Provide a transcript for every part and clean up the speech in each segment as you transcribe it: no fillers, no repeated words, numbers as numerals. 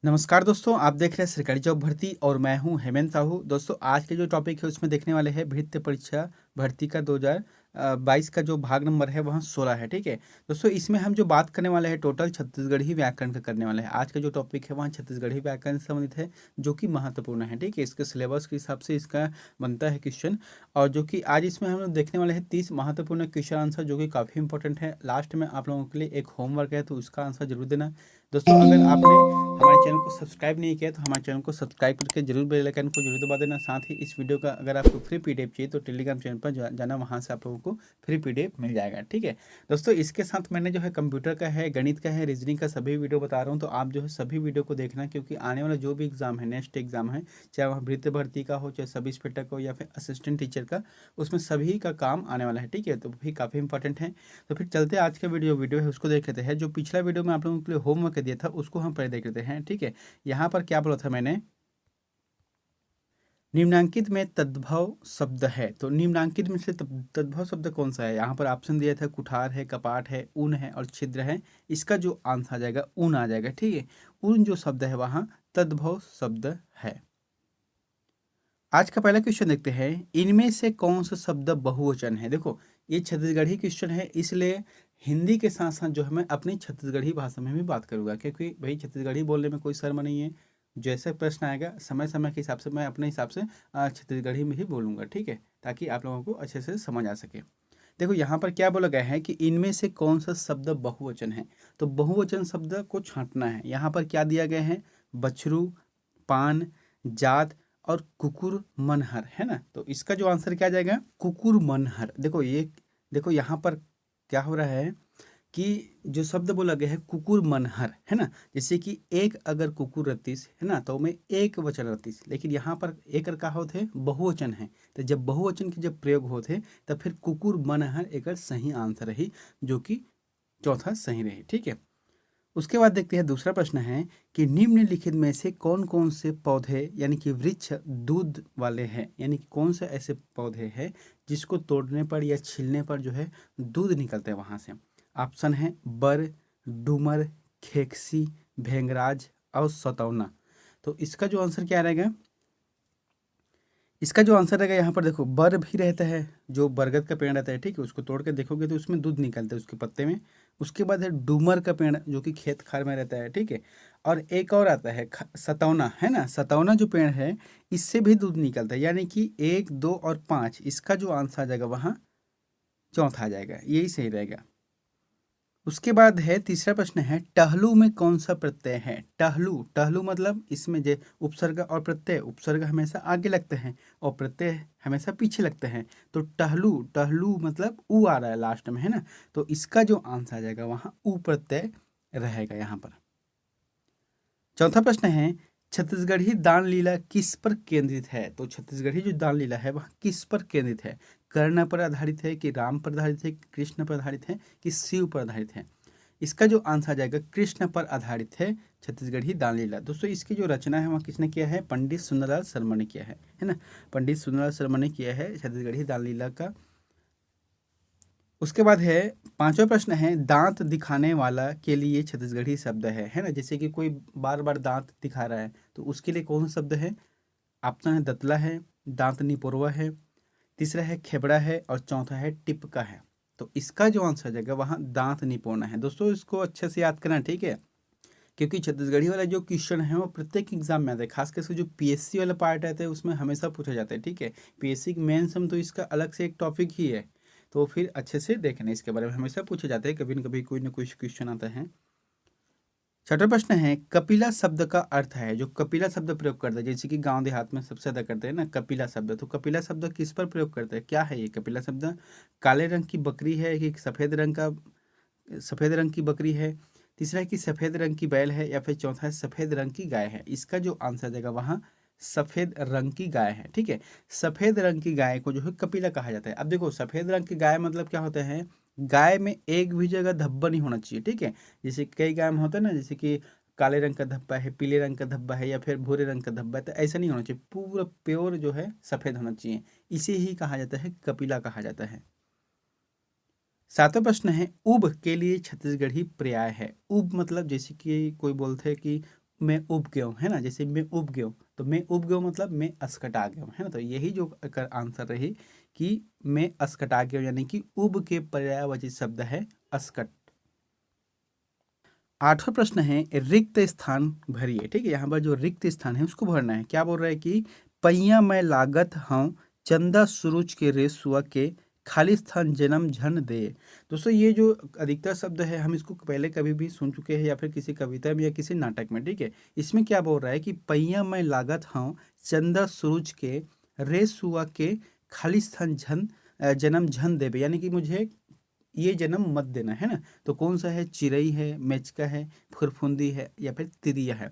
नमस्कार दोस्तों, आप देख रहे हैं सरकारी जॉब भर्ती और मैं हूं हेमंत साहू। दोस्तों आज के जो टॉपिक है उसमें देखने वाले हैं भृत्य परीक्षा भर्ती का 2022 का जो भाग नंबर है वहाँ 16 है। ठीक है दोस्तों, इसमें हम जो बात करने वाले हैं टोटल छत्तीसगढ़ी व्याकरण का करने वाले हैं। आज का जो टॉपिक है वहाँ छत्तीसगढ़ी व्याकरण से संबंधित है, जो कि महत्वपूर्ण है। ठीक है, इसके सिलेबस के हिसाब से इसका बनता है क्वेश्चन, और जो कि आज इसमें हम लोग देखने वाले हैं 30 महत्वपूर्ण क्वेश्चन आंसर, जो कि काफ़ी इंपॉर्टेंट है। लास्ट में आप लोगों के लिए एक होमवर्क है, तो उसका आंसर जरूर देना। दोस्तों अगर आपने हमारे चैनल को सब्सक्राइब नहीं किया तो हमारे चैनल को सब्सक्राइब करके जरूर बेल आइकन को जरूर दबा देना। साथ ही इस वीडियो का अगर आपको फ्री पीडीएफ चाहिए तो टेलीग्राम चैनल पर जाना, वहाँ से आप लोगों को फ्री पीडीएफ मिल जाएगा। ठीक है दोस्तों, इसके साथ मैंने जो है कंप्यूटर का है, गणित का है, रीजनिंग का सभी वीडियो बता रहा हूँ, तो आप जो है सभी वीडियो को देखना, क्योंकि आने वाला जो भी एग्जाम है, नेक्स्ट एग्जाम है, चाहे वह भृत्य भर्ती का हो, चाहे सब इंस्पेक्टर का हो, या फिर असिस्टेंट टीचर का, उसमें सभी का काम आने वाला है। ठीक है, तो भी काफ़ी इंपॉर्टेंट है। तो फिर चलते आज का वीडियो है उसको देख लेते हैं। जो पिछला वीडियो में आप लोगों के लिए होमवर्क दिया था उसको हम पहले देख लेते हैं। ठीक है, यहाँ पर क्या बोला था मैंने, निम्नांकित में तद्भव शब्द है, तो निम्नांकित में से तद्भव शब्द कौन सा है। यहाँ पर ऑप्शन दिया था कुठार है, कपाट है, ऊन है और छिद्र है। इसका जो आंसर आ जाएगा ऊन आ जाएगा। ठीक है, ऊन जो शब्द है वहाँ तद्भव शब्द है। आज का पहला क्वेश्चन देखते हैं, इनमें से कौन सा शब्द बहुवचन है। देखो ये छत्तीसगढ़ी क्वेश्चन है, इसलिए हिंदी के साथ साथ जो है मैं अपनी छत्तीसगढ़ी भाषा में भी बात करूंगा, क्योंकि भाई छत्तीसगढ़ी बोलने में कोई शर्म नहीं है। जैसे प्रश्न आएगा समय समय के हिसाब से मैं अपने हिसाब से छत्तीसगढ़ी में ही बोलूँगा। ठीक है, ताकि आप लोगों को अच्छे से समझ आ सके। देखो यहाँ पर क्या बोला गया है कि इनमें से कौन सा शब्द बहुवचन है, तो बहुवचन शब्द को छांटना है। यहाँ पर क्या दिया गया है, बछरू, पान, जात और कुकुर मनहर, है ना। तो इसका जो आंसर क्या आ जाएगा, कुकुर मनहर। देखो यहाँ पर क्या हो रहा है कि जो शब्द बोला गया है कुकुर मनहर, है ना। जैसे कि एक अगर कुकुर रतीस है ना, तो में एक वचन रतीस, लेकिन यहाँ पर एक का होते बहुवचन है। तो जब बहुवचन के जब प्रयोग होते तब फिर कुकुर मनहर एक सही आंसर रही, जो कि चौथा सही रही। ठीक है, उसके बाद देखते हैं दूसरा प्रश्न है कि निम्नलिखित में से कौन कौन से पौधे यानी कि वृक्ष दूध वाले हैं, यानी कि कौन से ऐसे पौधे हैं जिसको तोड़ने पर या छीलने पर जो है दूध निकलते हैं वहाँ से। ऑप्शन है बर, डूमर, खेकसी, भेंगराज और सतौना। तो इसका जो आंसर क्या रहेगा, इसका जो आंसर रहेगा यहाँ पर देखो बर भी रहता है, जो बरगद का पेड़ रहता है। ठीक है, उसको तोड़ के देखोगे तो उसमें दूध निकलता है उसके पत्ते में। उसके बाद है डूमर का पेड़, जो कि खेत खार में रहता है। ठीक है, और एक और आता है सतौना, है ना। सतौना जो पेड़ है इससे भी दूध निकलता है, यानी कि 1, 2 और 5, इसका जो आंसर आ जाएगा वहाँ चौथा आ जाएगा, यही सही रहेगा। उसके बाद है तीसरा प्रश्न है, टहलू में कौन सा प्रत्यय है। टहलू, टहलू मतलब इसमें जो उपसर्ग और प्रत्यय, उपसर्ग हमेशा आगे लगते हैं और प्रत्यय हमेशा पीछे लगते हैं। तो टहलू, टहलू मतलब ऊ आ रहा है लास्ट में, है ना। तो इसका जो आंसर आ जाएगा वहाँ ऊ प्रत्यय रहेगा यहाँ पर। चौथा प्रश्न है, छत्तीसगढ़ी दान लीला किस पर केंद्रित है। तो छत्तीसगढ़ी जो दान लीला है वह किस पर केंद्रित है, कर्ण पर आधारित है कि राम पर आधारित है कि कृष्ण पर आधारित है कि शिव पर आधारित है। इसका जो आंसर आ जाएगा कृष्ण पर आधारित है छत्तीसगढ़ी दान लीला। दोस्तों इसकी जो रचना है वह किसने किया है, पंडित सुंदरलाल शर्मा ने किया है ना। पंडित सुंदरलाल शर्मा ने किया है छत्तीसगढ़ी दान लीला का। उसके बाद है पांचवा प्रश्न है, दांत दिखाने वाला के लिए छत्तीसगढ़ी शब्द है ना। जैसे कि कोई बार बार दांत दिखा रहा है तो उसके लिए कौन सा शब्द है। ऑप्शन है दतला है, दांत निपोरवा है, तीसरा है खेबड़ा है और चौथा है टिपका है। तो इसका जो आंसर आ जाएगा वहाँ दांत निपोना है। दोस्तों इसको अच्छे से याद करना, ठीक है, क्योंकि छत्तीसगढ़ी वाला जो क्वेश्चन है वो प्रत्येक एग्जाम में आता है, खास करके जो पीएससी वाला पार्ट रहता है उसमें हमेशा पूछा जाता है। ठीक है, पीएससी मेंस में तो इसका अलग से एक टॉपिक ही है, तो फिर अच्छे से देखना, इसके बारे में हमेशा पूछे जाते हैं, कभी न कभी कोई ना कोई क्वेश्चन आता है। छठा प्रश्न है, कपिला शब्द का अर्थ है। जो कपिला शब्द प्रयोग करता है, जैसे कि गांव देहात में सबसे ज्यादा करते हैं ना कपिला शब्द, तो कपिला शब्द किस पर प्रयोग करते हैं, क्या है ये कपिला शब्द। काले रंग की बकरी है कि सफेद रंग की बकरी है, तीसरा है कि सफेद रंग की बैल है, या फिर चौथा है सफेद रंग की गाय है। इसका जो आंसर देगा वहाँ सफेद रंग की गाय है। ठीक है, सफेद रंग की गाय को जो है कपिला कहा जाता है। अब देखो सफेद रंग की गाय मतलब क्या होता है, गाय में एक भी जगह धब्बा नहीं होना चाहिए। ठीक है, जैसे कई गाय में होता है ना, जैसे कि काले रंग का धब्बा है, पीले रंग का धब्बा है, या फिर भूरे रंग का धब्बा है, तो ऐसा नहीं होना चाहिए, पूरा प्योर जो है सफेद होना चाहिए। इसे ही कहा जाता है कपिला कहा जाता है। सातवां प्रश्न है, उब के लिए छत्तीसगढ़ी पर्याय है। उब मतलब जैसे कि कोई बोलते हैं कि मैं उब गया हूँ, है ना। जैसे मैं उब गया हूँ, तो मैं उब गया हूँ मतलब मैं अस्कटा गया हूँ, है ना। तो यही जो कर आंसर रही कि मैं अस्कटा गया हूँ, यानी कि उब के पर्यायवाची शब्द है अस्कट। 8वां प्रश्न है रिक्त स्थान भरिए। ठीक है, यहाँ पर जो रिक्त स्थान है उसको भरना है। क्या बोल रहा है कि पैया मैं लागत हूँ चंदा सूरज के रेसुआ के खाली स्थान जन्म झन दे। दोस्तों ये जो अधिकतर शब्द है हम इसको पहले कभी भी सुन चुके हैं या फिर किसी कविता में या किसी नाटक में। ठीक है, इसमें क्या बोल रहा है कि पैया मैं लागत हूँ चंदा सूरज के रेसुआ के खाली स्थान जन्म झन देवे, यानी कि मुझे ये जन्म मत देना, है ना। तो कौन सा है, चिरई है, मेचका है, फुरफुंदी है या फिर तिरिया है।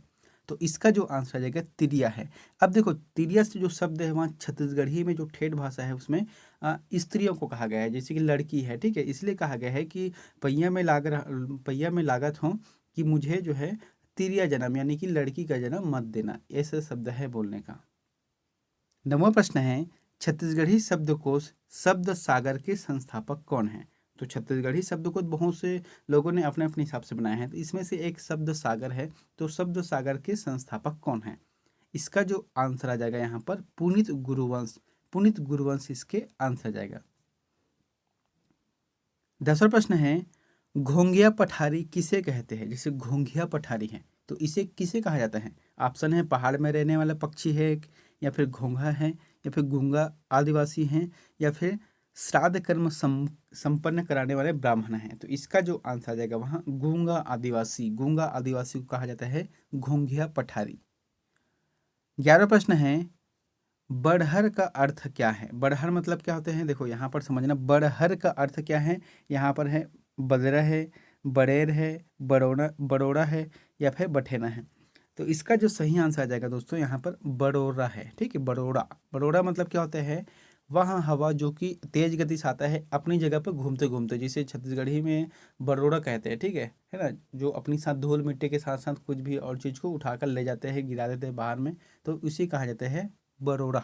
तो इसका जो आंसर आ जाएगा तिरिया है। अब देखो तिरिया से जो शब्द है वहाँ छत्तीसगढ़ी में जो ठेठ भाषा है उसमें स्त्रियों को कहा गया है, जैसे कि लड़की है। ठीक है, इसलिए कहा गया है कि पैया में लागत हो कि मुझे जो है तिरिया जन्म यानी कि लड़की का जन्म मत देना, ऐसा शब्द है बोलने का। 9वां प्रश्न है छत्तीसगढ़ी शब्दकोश शब्द सागर के संस्थापक कौन है। तो छत्तीसगढ़ी शब्दकोश बहुत से लोगों ने अपने अपने हिसाब से बनाए हैं, तो इसमें से एक शब्द सागर है। तो शब्द सागर के संस्थापक कौन है, इसका जो आंसर आ जाएगा यहाँ पर पुनीत गुरुवंश। पुनीत गुरुवंश इसके आंसर आ जाएगा। 10वां प्रश्न है घोंघिया पठारी किसे कहते हैं। जैसे घोंघिया पठारी है तो इसे किसे कहा जाता है। ऑप्शन है पहाड़ में रहने वाला पक्षी है, या फिर घोंघा है, या फिर गूंगा आदिवासी हैं, या फिर श्राद्ध कर्म संपन्न कराने वाले ब्राह्मण हैं। तो इसका जो आंसर आ जाएगा वहाँ गूंगा आदिवासी। गूंगा आदिवासी को कहा जाता है घोंघिया पठारी। 11वां प्रश्न है बड़हर का अर्थ क्या है। बड़हर मतलब क्या होते हैं, देखो यहाँ पर समझना बड़हर का अर्थ क्या है। यहाँ पर है बदरा है, बड़ेर है, बड़ोड़ा है या फिर बठेना है। तो इसका जो सही आंसर आ जाएगा दोस्तों यहाँ पर बड़ोरा है। ठीक है, बड़ोड़ा। बड़ोड़ा मतलब क्या होता है, वहाँ हवा जो कि तेज गति से आता है अपनी जगह पर घूमते घूमते, जिसे छत्तीसगढ़ी में बड़ोड़ा कहते हैं। ठीक है ना। जो अपनी साथ धूल मिट्टी के साथ साथ कुछ भी और चीज़ को उठाकर ले जाते हैं, गिरा देते हैं बाहर में, तो उसी कहा जाता है बड़ोड़ा।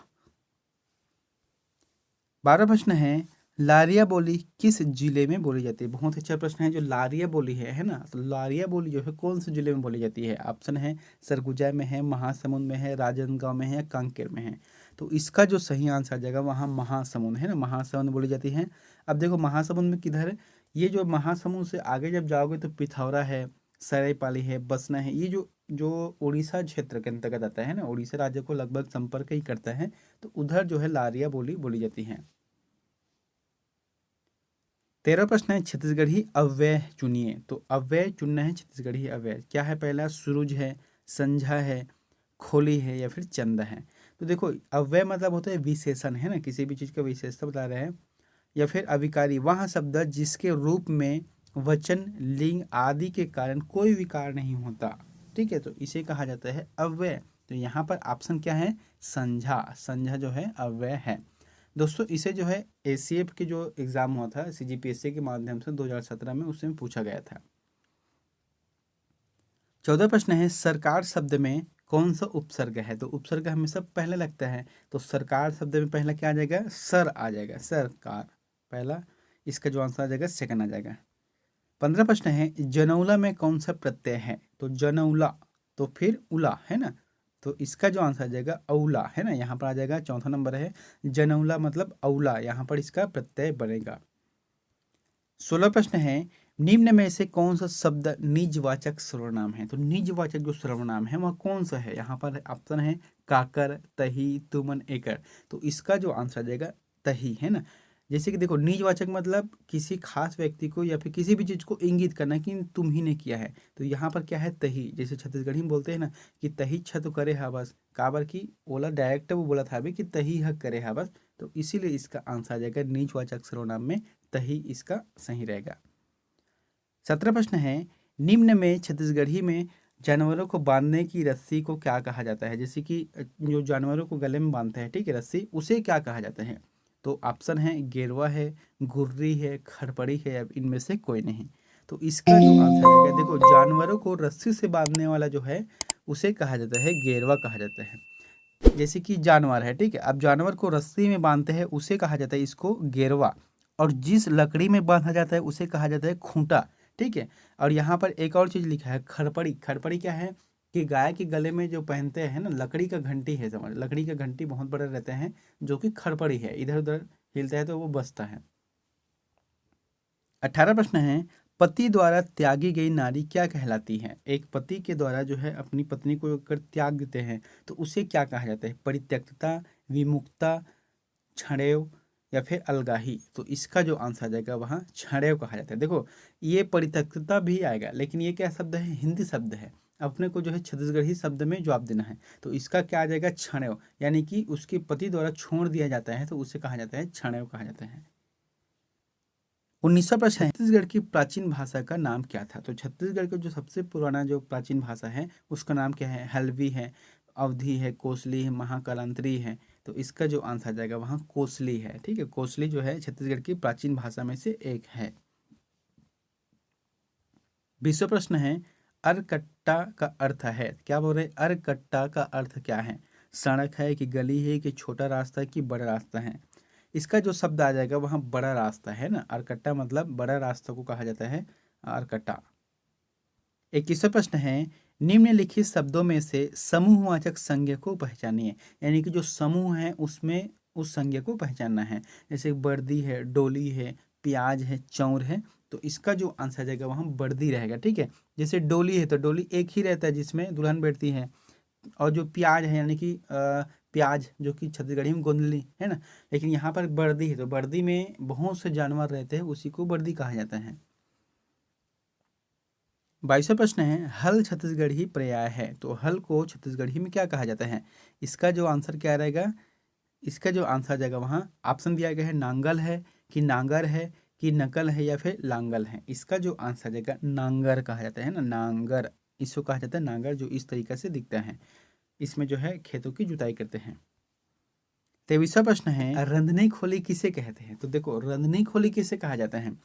12वां प्रश्न है लारिया बोली किस जिले में बोली जाती है। बहुत अच्छा प्रश्न है। जो लारिया बोली है ना, तो लारिया बोली जो है कौन से जिले में बोली जाती है। ऑप्शन है सरगुजा में है, महासमुंद में है, राजनांदगांव में है या कांकेर में है। तो इसका जो सही आंसर आ जाएगा वहाँ महासमुंद, है ना, महासमुंद बोली जाती है। अब देखो महासमुंद में किधर है, ये जो महासमुंद से आगे जब जाओगे तो पिथौरा है, सरायपाली है, बसना है, ये जो जो उड़ीसा क्षेत्र के अंतर्गत आता है ना, उड़ीसा राज्य को लगभग संपर्क ही करता है, तो उधर जो है लारिया बोली बोली जाती है। 13वां प्रश्न है छत्तीसगढ़ी अव्यय चुनिए। तो अव्यय चुनना है छत्तीसगढ़ी अव्यय। क्या है, पहला सूरज है, संझा है, खोली है या फिर चंद है। तो देखो अव्यय मतलब होता है विशेषण, है ना, किसी भी चीज़ का विशेषता बता रहे हैं। या फिर अविकारी वहाँ शब्द जिसके रूप में वचन लिंग आदि के कारण कोई विकार नहीं होता। ठीक है, तो इसे कहा जाता है अव्यय। तो यहाँ पर ऑप्शन क्या है, संझा। संझा जो है अव्यय है। दोस्तों इसे जो है एसीएफ के जो एग्ज़ाम हुआ था सीजीपीएससी के माध्यम से 2017 में, उसमें पूछा गया था। 14वां प्रश्न है सरकार शब्द में कौन सा उपसर्ग है। तो उपसर्ग हमेशा पहले लगता है, तो सरकार शब्द में पहला क्या आ जाएगा, सर आ जाएगा, सरकार पहला। इसका जो आंसर आ जाएगा सेकंड आ जाएगा। 15वां प्रश्न है जनौला में कौन सा प्रत्यय है। तो जनौला तो फिर उला, है ना। तो इसका जो आंसर आ जाएगा औला, है ना। यहाँ पर आ जाएगा चौथा नंबर है जनौला मतलब औला, यहाँ पर इसका प्रत्यय बनेगा। 16वां प्रश्न है निम्न में से कौन सा शब्द निजवाचक सर्वनाम है। तो निजवाचक जो सर्वनाम है वह कौन सा है। यहाँ पर ऑप्शन है काकर, तही, तुमन, एकर। तो इसका जो आंसर आ जाएगा तही, है ना। जैसे कि देखो निजवाचक मतलब किसी खास व्यक्ति को या फिर किसी भी चीज़ को इंगित करना कि तुम ही ने किया है। तो यहाँ पर क्या है तही, जैसे छत्तीसगढ़ी में बोलते हैं ना कि तही छत करे हा बस, काबर की ओला डायरेक्ट वो बोला था अभी कि तही हक करे हा बस। तो इसीलिए इसका आंसर आ जाएगा निजवाचक सर्वनाम में तही इसका सही रहेगा। 17वां प्रश्न है निम्न में छत्तीसगढ़ी में जानवरों को बांधने की रस्सी को क्या कहा जाता है। जैसे कि जो जानवरों को गले में बांधते हैं, ठीक है, रस्सी, उसे क्या कहा जाता है। तो ऑप्शन है गेरवा है, गुर्री है, खड़पड़ी है या इनमें से कोई नहीं। तो इसका जो आंसर है देखो जानवरों को रस्सी से बांधने वाला जो है उसे कहा जाता है गेरवा कहा जाता है। जैसे कि जानवर है, ठीक है, अब जानवर को रस्सी में बांधते हैं उसे कहा जाता है इसको गेरवा, और जिस लकड़ी में बांधा जाता है उसे कहा जाता है खूंटा। ठीक है, और यहाँ पर एक और चीज़ लिखा है खड़पड़ी। खड़पड़ी क्या है कि गाय के गले में जो पहनते हैं ना, लकड़ी का घंटी है, समझ, लकड़ी का घंटी बहुत बड़े रहते हैं, जो कि खड़पड़ी है, इधर उधर हिलता है तो वो बजता है। 18 प्रश्न है, पति द्वारा त्यागी गई नारी क्या कहलाती है? एक पति के द्वारा जो है अपनी पत्नी को अगर त्याग देते हैं तो उसे क्या कहा जाता है? परित्यक्ता, विमुक्ता, छणेव या फिर अलगाही। तो इसका जो आंसर आ जाएगा वहाँ छणेव कहा जाता है। देखो, ये परित्यक्ता भी आएगा, लेकिन ये क्या शब्द है? हिंदी शब्द है। अपने को जो है छत्तीसगढ़ी शब्द में जवाब देना है, तो इसका क्या आ जाएगा? छणेव, यानी कि उसके पति द्वारा छोड़ दिया जाता है तो उसे कहा जाता है छणेव कहा जाता है। 19वां प्रश्न है, छत्तीसगढ़ की प्राचीन भाषा का नाम क्या था? तो छत्तीसगढ़ का जो सबसे पुराना जो प्राचीन भाषा है उसका नाम क्या है? हल्बी है, अवधी है, कोसली है, महाकालांतरी है। तो इसका जो आंसर आ जाएगा वहाँ कोसली है। ठीक है, कोसली जो है छत्तीसगढ़ की प्राचीन भाषा में से एक है। 20वां प्रश्न है, अरकट्टा का अर्थ है, क्या बोल रहे? अरकट्टा का अर्थ क्या है? सड़क है कि गली है कि छोटा रास्ता है कि बड़ा रास्ता है? इसका जो शब्द आ जाएगा वहाँ बड़ा रास्ता है ना, अरकट्टा मतलब बड़ा रास्ता को कहा जाता है अरकट्टा। 21वां प्रश्न है, निम्नलिखित शब्दों में से समूहवाचक संज्ञा को पहचानिए। यानी कि जो समूह है उसमें उस संज्ञा को पहचानना है। जैसे वर्दी है, डोली है, प्याज है, चौर है। तो इसका जो आंसर आ जाएगा वहाँ वर्दी रहेगा। ठीक है, जैसे डोली है तो डोली एक ही रहता है जिसमें दुल्हन बैठती है, और जो प्याज है यानी कि प्याज जो कि छत्तीसगढ़ी में गोंदली है ना, लेकिन यहाँ पर वर्दी है तो वर्दी में बहुत से जानवर रहते हैं, उसी को वर्दी कहा जाता है। 22वां प्रश्न है, हल छत्तीसगढ़ी पर्याय है, तो हल को छत्तीसगढ़ी में क्या कहा जाता है? इसका जो आंसर क्या रहेगा? इसका जो आंसर आ जाएगा वहाँ ऑप्शन दिया गया है, नांगल है कि नांगर है कि नकल है या फिर लांगल है। इसका जो आंसर आ जाएगा नांगर कहा जाता है ना, नांगर, इसको कहा जाता है नांगर, जो इस तरीके से दिखता है। इसमें जो है खेतों की जुताई करते हैं। 23वां प्रश्न है, रंधनी खोली किसे कहते हैं? तो देखो, रंधनी खोली किसे कहा जाता है?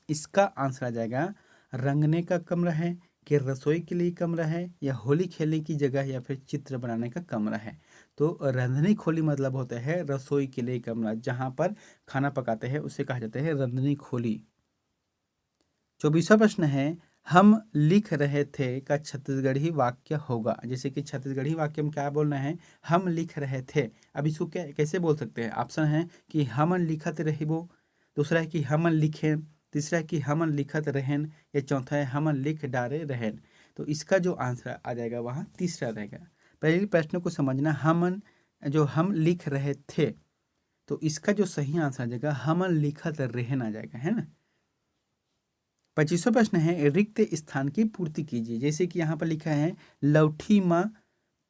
इसका आंसर आ जाएगा रंगने का कमरा है कि रसोई के लिए कमरा है या होली खेलने की जगह या फिर चित्र बनाने का कमरा है। तो रंधनी खोली मतलब होता है रसोई के लिए कमरा, जहाँ पर खाना पकाते हैं उसे कहा जाता है रंधनी खोली। 24वां प्रश्न है, हम लिख रहे थे का छत्तीसगढ़ी वाक्य होगा। जैसे कि छत्तीसगढ़ी वाक्य में क्या बोलना है? हम लिख रहे थे। अब इसको क्या कैसे बोल सकते हैं? ऑप्शन है कि हमन लिखत रहिबो, दूसरा है कि हमन लिखे, तीसरा है कि हमन लिखत रहेन, या चौथा है हमन लिख डारे रहेन। तो इसका जो आंसर आ जाएगा वहाँ तीसरा रहेगा। पहले प्रश्न को समझना, हमन जो हम लिख रहे थे, तो इसका जो सही आंसर आ जाएगा हमन लिखत रहेन आ जाएगा, है ना। 25वां प्रश्न है, रिक्त स्थान की पूर्ति कीजिए। जैसे कि यहाँ पर लिखा है लौठी में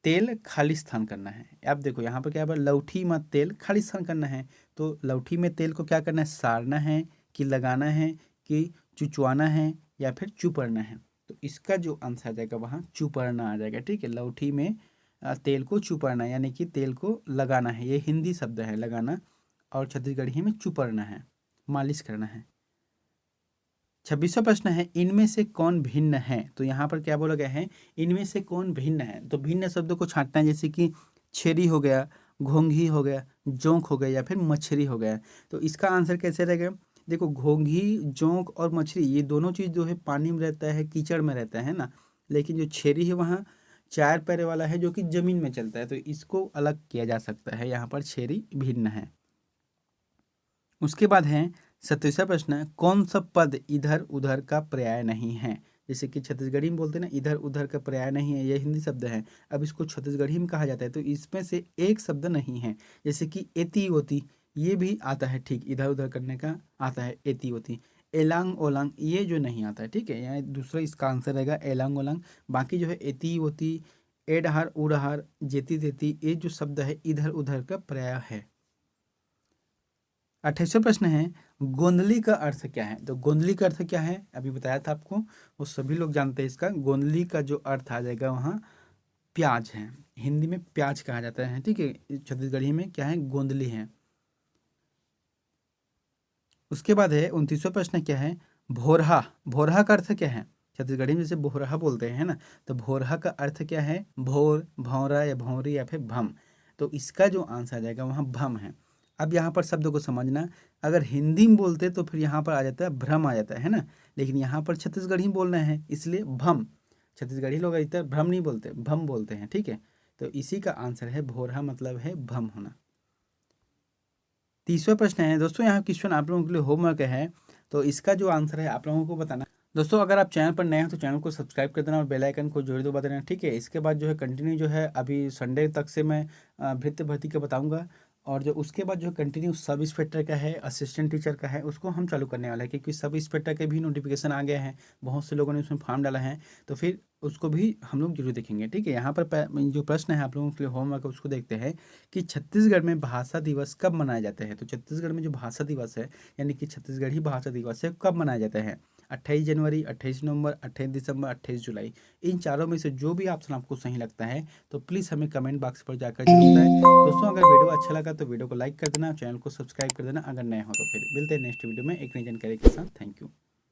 तेल खाली स्थान करना है। अब देखो यहाँ पर क्या है, लौठी में तेल खाली स्थान करना है। तो लौठी में तेल को क्या करना है? सारना है कि लगाना है कि चुचवाना है या फिर चुपड़ना है? तो इसका जो आंसर आ जाएगा वहाँ चुपड़ना आ जाएगा। ठीक है, लौठी में तेल को चुपड़ना यानी कि तेल को लगाना है, ये हिंदी शब्द है लगाना, और छत्तीसगढ़ी में चुपड़ना है, मालिश करना है। 26वां प्रश्न है, इनमें से कौन भिन्न है? तो यहाँ पर क्या बोला गया है? इनमें से कौन भिन्न है? तो भिन्न शब्द को छांटना है, जैसे कि छेरी हो गया, घोंघी हो गया, जोंक हो गया या फिर मछली हो गया। तो इसका आंसर कैसे रहेगा? देखो, घोंघी, जोंक और मछली ये दोनों चीज़ जो है पानी में रहता है, कीचड़ में रहता है ना, लेकिन जो छेरी है वहाँ चार पैर वाला है जो कि जमीन में चलता है, तो इसको अलग किया जा सकता है, यहाँ पर छेरी भिन्न है। उसके बाद है 27वां प्रश्न, कौन सा पद इधर उधर का पर्याय नहीं है? जैसे कि छत्तीसगढ़ी में बोलते हैं ना, इधर उधर का पर्याय नहीं है, ये हिंदी शब्द है। अब इसको छत्तीसगढ़ी में कहा जाता है, तो इसमें से एक शब्द नहीं है। जैसे कि एती ओती, ये भी आता है, ठीक, इधर उधर करने का आता है एती ओती। एलांग ओलांग ये जो नहीं आता है, ठीक है, यहाँ दूसरा इसका आंसर रहेगा एलांग ओलांग। बाकी जो है एती ओती, एडहार उड़हार, जेती तेती, ये जो शब्द है इधर उधर का पर्याय है। 28वां प्रश्न है, गोंदली का अर्थ क्या है? तो गोंदली का अर्थ क्या है? अभी बताया था आपको, वो सभी लोग जानते हैं इसका। गोंदली का जो अर्थ आ जाएगा वहाँ प्याज है, हिंदी में प्याज कहा जाता है, ठीक है, छत्तीसगढ़ी में क्या है? गोंदली है। उसके बाद है 29वां प्रश्न क्या है? भोरहा, भोरहा का अर्थ क्या है? छत्तीसगढ़ी में जैसे बोरहा बोलते हैं ना, तो भोरहा का अर्थ क्या है? भोर, भौरा या भौरी या फिर भम। तो इसका जो आंसर आ जाएगा वहाँ भम है। अब यहाँ पर शब्द को समझना, अगर हिंदी में बोलते तो फिर यहाँ पर आ जाता है भ्रम आ जाता है ना, लेकिन यहाँ पर छत्तीसगढ़ी में बोलना है इसलिए भम। छत्तीसगढ़ी लोग इधर भ्रम नहीं बोलते, भम बोलते हैं, ठीक है। तो इसी का आंसर है भोरहा, मतलब है भम होना। तीसरा प्रश्न है दोस्तों, यहाँ क्वेश्चन आप लोगों के लिए होमवर्क है, तो इसका जो आंसर है आप लोगों को बताना। दोस्तों अगर आप चैनल पर नए हैं तो चैनल को सब्सक्राइब कर देना और बेल आइकन को जोड़ दो बता देना, ठीक है। इसके बाद जो है कंटिन्यू जो है अभी संडे तक से मैं भृत्य भर्ती का बताऊंगा, और जो उसके बाद जो कंटिन्यू सब इंस्पेक्टर का है, असिस्टेंट टीचर का है, उसको हम चालू करने वाले हैं, क्योंकि सब इंस्पेक्टर के भी नोटिफिकेशन आ गए हैं, बहुत से लोगों ने उसमें फॉर्म डाला है, तो फिर उसको भी हम लोग जरूर देखेंगे, ठीक है। यहाँ पर जो प्रश्न है आप लोगों के लिए होमवर्क है उसको देखते हैं कि छत्तीसगढ़ में भाषा दिवस कब मनाए जाते हैं। तो छत्तीसगढ़ में जो भाषा दिवस है, यानी कि छत्तीसगढ़ी भाषा दिवस है, कब मनाया जाता है। 28 जनवरी, 28 नवंबर, 28 दिसंबर, 28 जुलाई। इन चारों में से जो भी ऑप्शन आपको सही लगता है तो प्लीज़ हमें कमेंट बॉक्स पर जाकर जरूर बताएं। दोस्तों अगर वीडियो अच्छा लगा तो वीडियो को लाइक कर देना, चैनल को सब्सक्राइब कर देना अगर नए हो तो। फिर मिलते हैं नेक्स्ट वीडियो में एक नई जानकारी के साथ। Thank you.